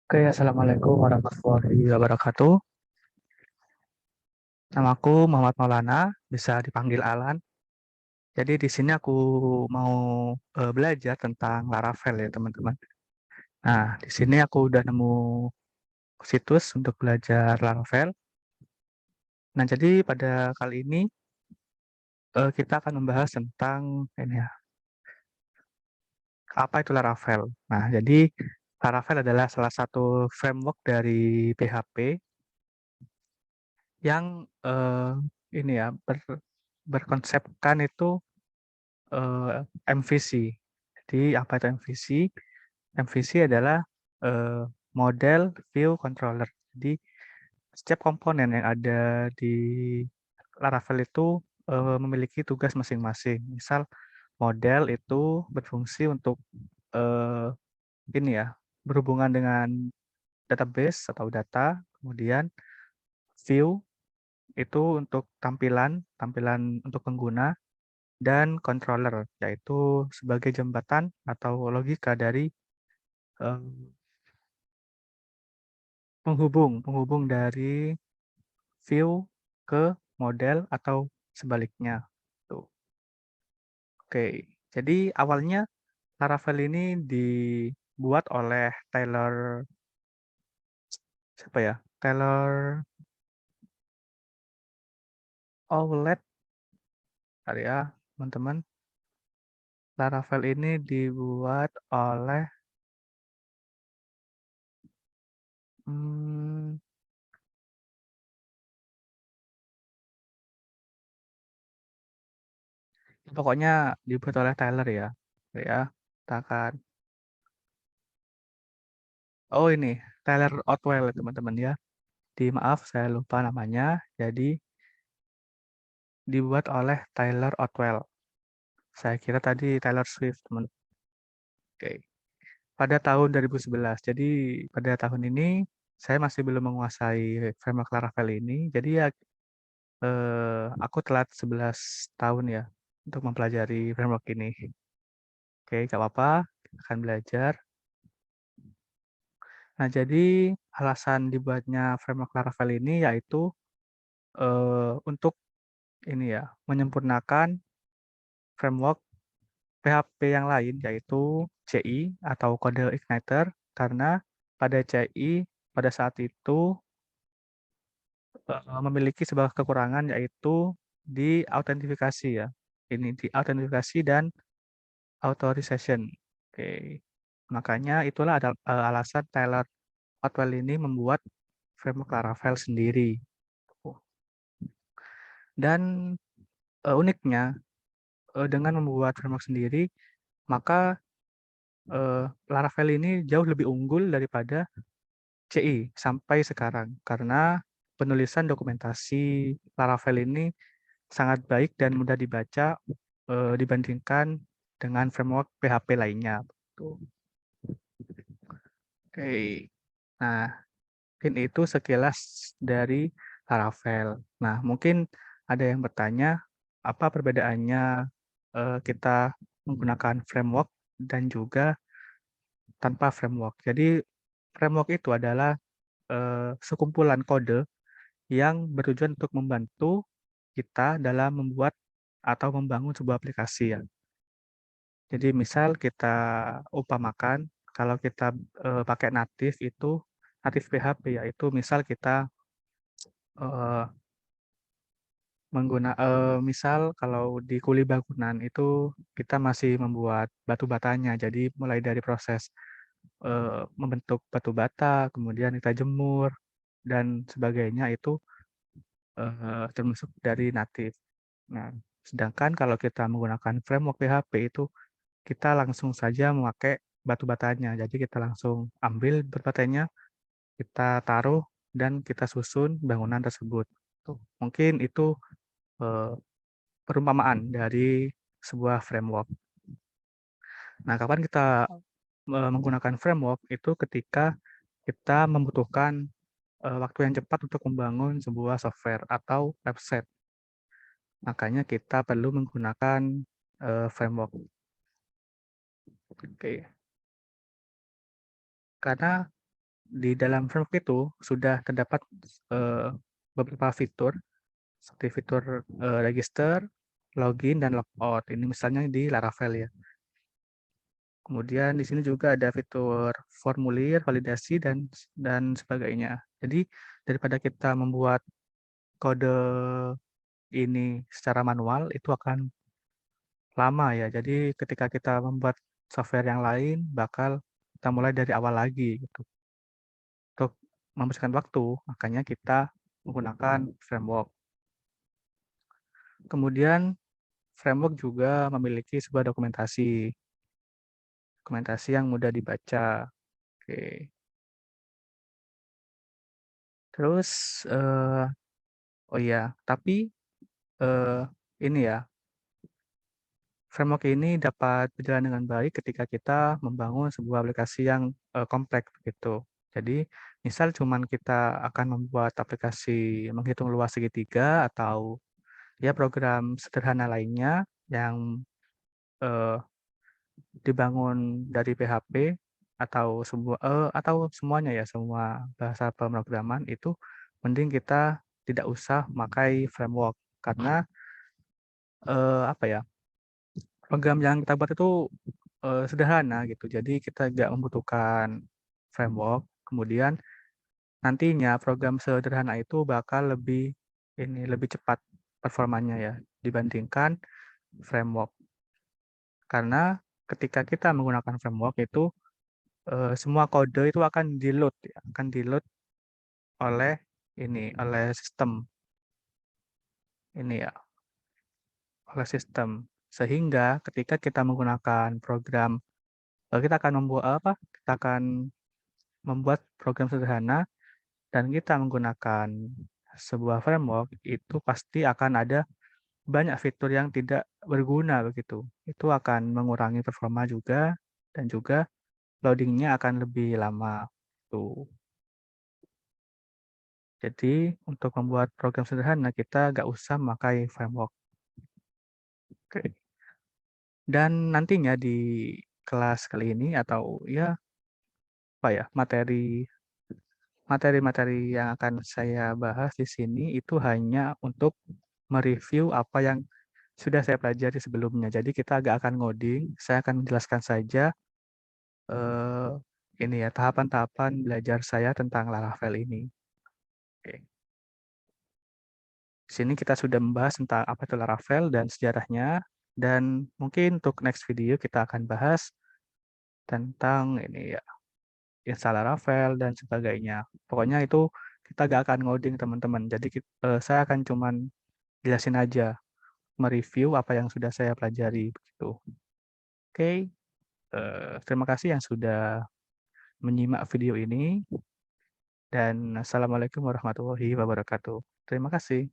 Oke, assalamualaikum warahmatullahi wabarakatuh. Namaku Muhammad Maulana, bisa dipanggil Alan. Jadi di sini aku mau belajar tentang Laravel ya teman-teman. Nah, di sini aku udah nemu situs untuk belajar Laravel. Nah, jadi pada kali ini kita akan membahas tentang ini ya, apa itu Laravel. Nah, jadi Laravel adalah salah satu framework dari PHP yang ini ya berkonsepkan itu MVC. Jadi apa itu MVC? MVC adalah eh, model view controller. Jadi setiap komponen yang ada di Laravel itu memiliki tugas masing-masing. Misal model itu berfungsi untuk eh, ini ya berhubungan dengan database atau data. Kemudian view itu untuk tampilan, tampilan untuk pengguna, dan controller, yaitu sebagai jembatan atau logika dari eh, penghubung dari view ke model atau sebaliknya. Tuh. Oke, jadi awalnya Laravel ini dibuat oleh Taylor, siapa ya? Taylor Owlet, kali ya, teman-teman. Laravel ini dibuat oleh hmm, pokoknya dibuat oleh Taylor ya. Ya, kita akan. Oh ini, Taylor Otwell teman-teman ya. Maaf, saya lupa namanya. Jadi dibuat oleh Taylor Otwell. Saya kira tadi Taylor Swift, teman. Oke. Pada tahun 2011. Jadi pada tahun ini saya masih belum menguasai framework Laravel ini. Jadi ya aku telat 11 tahun ya untuk mempelajari framework ini. Oke, nggak apa-apa. Kita akan belajar. Nah, jadi alasan dibuatnya framework Laravel ini yaitu untuk ini ya, menyempurnakan framework PHP yang lain yaitu CI atau Kode Igniter, karena pada CI pada saat itu memiliki sebuah kekurangan yaitu di autentifikasi ya. Ini di autentifikasi dan authorization. Oke. Makanya itulah alasan Taylor Otwell ini membuat framework Laravel sendiri. Dan uniknya dengan membuat framework sendiri, maka Laravel ini jauh lebih unggul daripada CI sampai sekarang karena penulisan dokumentasi Laravel ini sangat baik dan mudah dibaca dibandingkan dengan framework PHP lainnya. Tuh. Oke. Nah, mungkin itu sekilas dari Laravel. Nah, mungkin ada yang bertanya apa perbedaannya kita menggunakan framework dan juga tanpa framework. Jadi framework itu adalah sekumpulan kode yang bertujuan untuk membantu kita dalam membuat atau membangun sebuah aplikasi ya. Jadi misal kita umpamakan kalau kita pakai native itu native PHP yaitu misal kita eh, misal kalau di kuli bangunan itu kita masih membuat batu batanya. Jadi mulai dari proses membentuk batu bata, kemudian kita jemur dan sebagainya itu termasuk dari native. Nah, sedangkan kalau kita menggunakan framework PHP itu kita langsung saja memakai batu batanya. Jadi kita langsung ambil batu batanya, kita taruh dan kita susun bangunan tersebut. Tuh, mungkin itu eh, perumpamaan dari sebuah framework. Nah, kapan kita menggunakan framework itu ketika kita membutuhkan waktu yang cepat untuk membangun sebuah software atau website. Makanya kita perlu menggunakan framework. Oke. Karena di dalam framework itu sudah terdapat, eee, beberapa fitur seperti fitur, register, login, dan logout. Ini misalnya di Laravel ya. Kemudian di sini juga ada fitur formulir, validasi, dan sebagainya. Jadi daripada kita membuat kode ini secara manual itu akan lama ya. Jadi ketika kita membuat software yang lain bakal kita mulai dari awal lagi gitu. Untuk membersihkan waktu, makanya kita menggunakan framework. Kemudian framework juga memiliki sebuah dokumentasi, dokumentasi yang mudah dibaca. Oke. Terus, oh iya, tapi, eee, ini ya, framework ini dapat berjalan dengan baik ketika kita membangun sebuah aplikasi yang, kompleks begitu. Jadi, misal cuman kita akan membuat aplikasi menghitung luas segitiga atau ya program sederhana lainnya yang, eee, dibangun dari PHP atau semuanya ya, semua bahasa pemrograman itu mending kita tidak usah memakai framework. Karena, apa ya, program yang kita buat itu, sederhana gitu, jadi kita nggak membutuhkan framework, kemudian nantinya program sederhana itu bakal lebih cepat performanya ya, dibandingkan framework. Karena ketika kita menggunakan framework itu, semua kode itu akan di-load ya, akan di-load oleh sistem ini ya, oleh sistem. Sehingga ketika kita menggunakan program kita akan kita akan membuat program sederhana dan kita menggunakan sebuah framework, itu pasti akan ada banyak fitur yang tidak berguna begitu. Itu akan mengurangi performa juga dan juga loading-nya akan lebih lama, tuh. Jadi untuk membuat program sederhana kita nggak usah memakai framework. Oke. Dan nantinya di kelas kali ini atau ya, apa ya, materi-materi yang akan saya bahas di sini itu hanya untuk mereview apa yang sudah saya pelajari sebelumnya. Jadi kita nggak akan ngoding, saya akan menjelaskan saja, eee, ini ya, tahapan-tahapan belajar saya tentang Laravel ini. Oke. Di sini kita sudah membahas tentang apa itu Laravel dan sejarahnya, dan mungkin untuk next video kita akan bahas tentang ini ya, install Laravel dan sebagainya. Pokoknya itu kita gak akan ngoding teman-teman. Jadi saya akan cuman jelasin aja, mereview apa yang sudah saya pelajari begitu. Oke, terima kasih yang sudah menyimak video ini dan assalamualaikum warahmatullahi wabarakatuh. Terima kasih.